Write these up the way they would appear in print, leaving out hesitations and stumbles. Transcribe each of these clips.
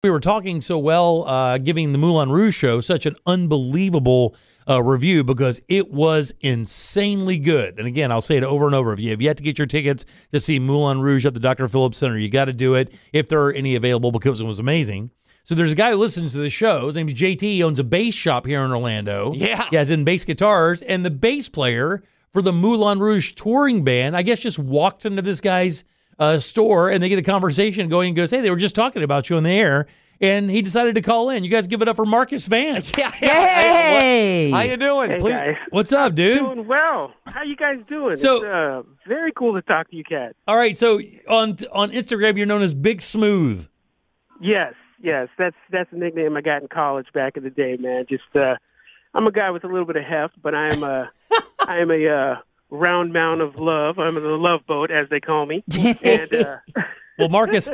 We were talking so well, giving the Moulin Rouge show such an unbelievable review because it was insanely good. And again, I'll say it over and over. If you have yet to get your tickets to see Moulin Rouge at the Dr. Phillips Center, you got to do it if there are any available because it was amazing. So there's a guy who listens to the show. His name's JT. He owns a bass shop here in Orlando. Yeah. He has in bass guitars. And the bass player for the Moulin Rouge touring band, I guess, just walks into this guy's store and they get a conversation going and goes, hey, they were just talking about you on the air. And he decided to call in. You guys give it up for Marcus Vann. Yeah. Hey! How you doing? Hey, guys. What's up, dude? Doing well. How you guys doing? So- It's very cool to talk to you, Kat. All right, so on Instagram, you're known as Big Smooth. Yes. That's the nickname I got in college back in the day, man. Just I'm a guy with a little bit of heft, but I am a round mound of love. I'm in the love boat, as they call me. And Well, Marcus,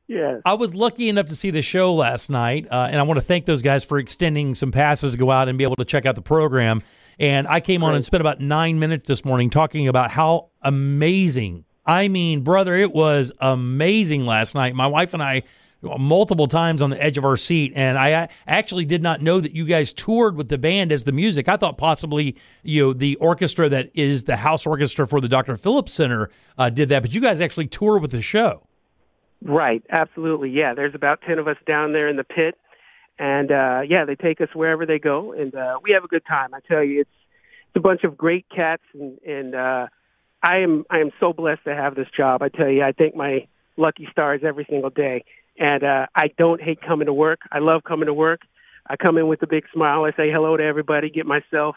yeah. I was lucky enough to see the show last night, and I want to thank those guys for extending some passes to go out and be able to check out the program. And I came on and spent about 9 minutes this morning talking about how amazing, I mean, brother, it was amazing last night. My wife and I multiple times on the edge of our seat, and I actually did not know that you guys toured with the band as the music. I thought possibly the orchestra that is the house orchestra for the Dr. Phillips Center did that, but you guys actually tour with the show. Right, absolutely. Yeah, there's about 10 of us down there in the pit, and they take us wherever they go, and we have a good time. I tell you, it's a bunch of great cats, and I am so blessed to have this job. I tell you, I thank my lucky stars every single day. And I don't hate coming to work. I love coming to work. I come in with a big smile. I say hello to everybody, get myself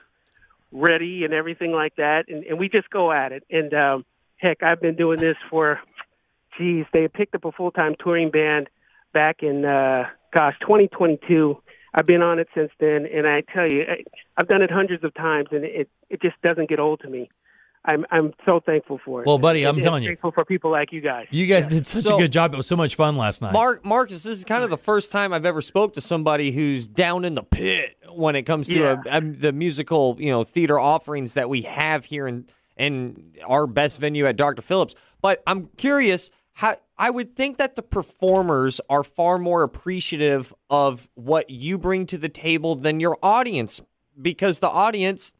ready and everything like that. And we just go at it. And, heck, I've been doing this for, they picked up a full-time touring band back in, 2022. I've been on it since then. And I tell you, I've done it hundreds of times, and it just doesn't get old to me. I'm so thankful for it. Well, buddy, I'm telling you. Thankful for people like you guys. You guys did such a good job. It was so much fun last night. Marcus, this is kind of the first time I've ever spoke to somebody who's down in the pit when it comes to the musical, theater offerings that we have here in our best venue at Dr. Phillips. But I'm curious, how I would think that the performers are far more appreciative of what you bring to the table than your audience, because the audience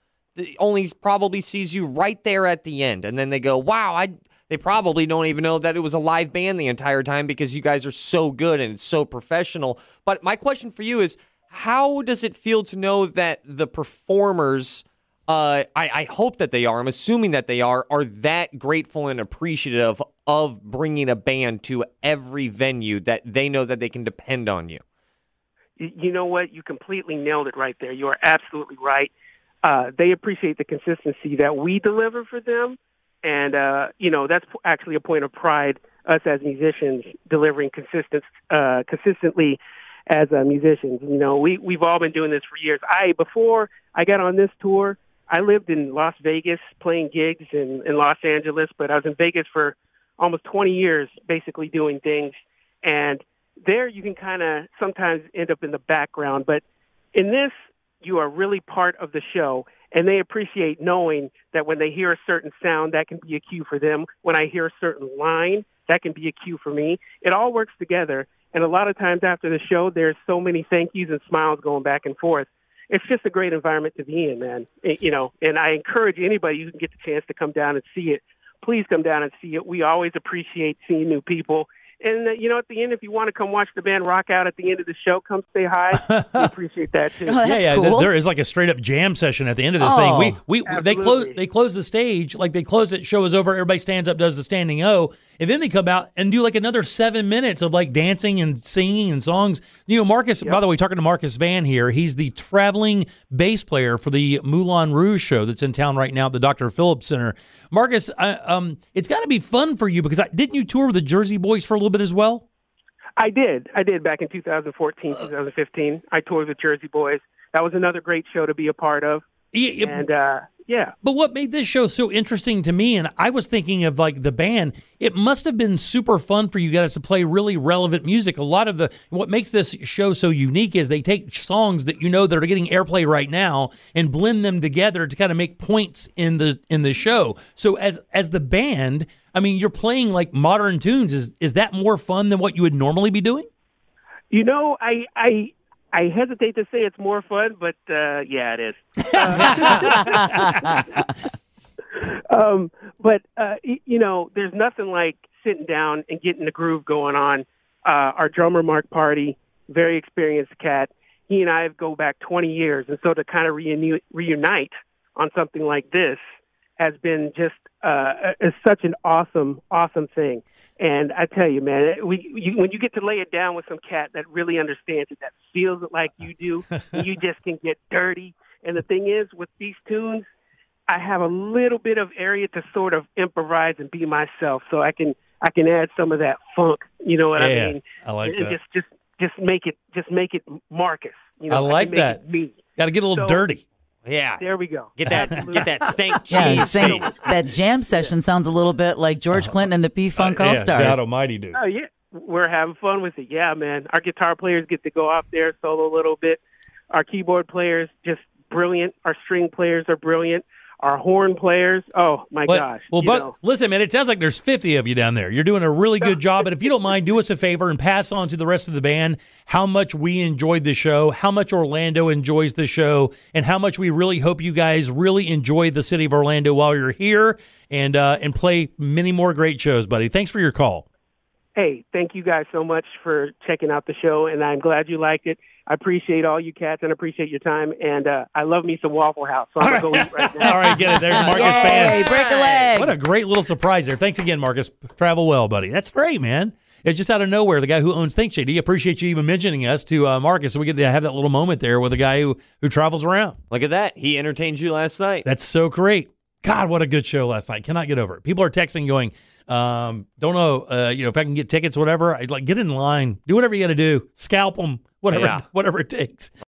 only probably sees you right there at the end, and then they go, wow, they probably don't even know that it was a live band the entire time because you guys are so good and it's so professional. But my question for you is, how does it feel to know that the performers, I hope that they are, I'm assuming that they are that grateful and appreciative of bringing a band to every venue that they know that they can depend on you? You know what? You completely nailed it right there. You are absolutely right. They appreciate the consistency that we deliver for them. And, that's actually a point of pride, us as musicians, delivering consistently as musicians. We've all been doing this for years. Before I got on this tour, I lived in Las Vegas playing gigs in Los Angeles, but I was in Vegas for almost 20 years, basically doing things. And there you can kind of sometimes end up in the background. But in this, you are really part of the show, and they appreciate knowing that when they hear a certain sound, that can be a cue for them. When I hear a certain line, that can be a cue for me. It all works together, and a lot of times after the show, there's so many thank yous and smiles going back and forth. It's just a great environment to be in, man. And I encourage anybody who can get the chance to come down and see it, please come down and see it. We always appreciate seeing new people. And, at the end, if you want to come watch the band rock out at the end of the show, come say hi. We appreciate that, too. Oh, that's cool. There is like a straight-up jam session at the end of this thing. They close the stage, like they close it, show is over, everybody stands up, does the standing O, and then they come out and do like another 7 minutes of like dancing and singing and songs. Marcus, by the way, talking to Marcus Vann here, he's the traveling bass player for the Moulin Rouge show that's in town right now at the Dr. Phillips Center. Marcus, it's got to be fun for you because didn't you tour with the Jersey Boys for a little bit as well? I did back in 2014, 2015. I toured with Jersey Boys. That was another great show to be a part of. But what made this show so interesting to me, and I was thinking of like the band, it must have been super fun for you guys to play really relevant music. A lot of what makes this show so unique is they take songs that that are getting airplay right now and blend them together to kind of make points in the show. So as the band, I mean, you're playing like modern tunes. Is that more fun than what you would normally be doing? You know, I hesitate to say it's more fun, but yeah, it is. You know, there's nothing like sitting down and getting the groove going on. Our drummer, Mark Party, very experienced cat. He and I go back 20 years, and so to kind of reunite on something like this has been just is such an awesome thing. And I tell you, man, when you get to lay it down with some cat that really understands it, that feels it like you do, you just can get dirty. And the thing is, with these tunes, I have a little bit of area to sort of improvise and be myself, so I can add some of that funk. You know what I mean? I like and that. Just make it Marcus. You know, I like that. Got to get a little dirty. Yeah. There we go. Get that stank cheese face. That jam session sounds a little bit like George Clinton and the P-Funk All-Stars. God almighty, dude. Oh, yeah. We're having fun with it. Yeah, man. Our guitar players get to go off there, solo a little bit. Our keyboard players, just brilliant. Our string players are brilliant. Our horn players, oh, my gosh. Well, listen, man, it sounds like there's 50 of you down there. You're doing a really good job. And if you don't mind, do us a favor and pass on to the rest of the band how much we enjoyed the show, how much Orlando enjoys the show, and how much we really hope you guys really enjoy the city of Orlando while you're here and play many more great shows, buddy. Thanks for your call. Hey, thank you guys so much for checking out the show, and I'm glad you liked it. I appreciate all you cats and appreciate your time, and I love me some Waffle House, so I'm going to go eat right now. All right, get it. There's Marcus Hey, Vann. break a leg. What a great little surprise there. Thanks again, Marcus. Travel well, buddy. That's great, man. It's just out of nowhere. The guy who owns Think JD, appreciate you even mentioning us to Marcus, so we get to have that little moment there with a guy who travels around. Look at that. He entertained you last night. That's so great. God, what a good show last night. Cannot get over it. People are texting going, don't know, if I can get tickets, whatever. I'd like get in line, do whatever you got to do, scalp them, whatever it takes.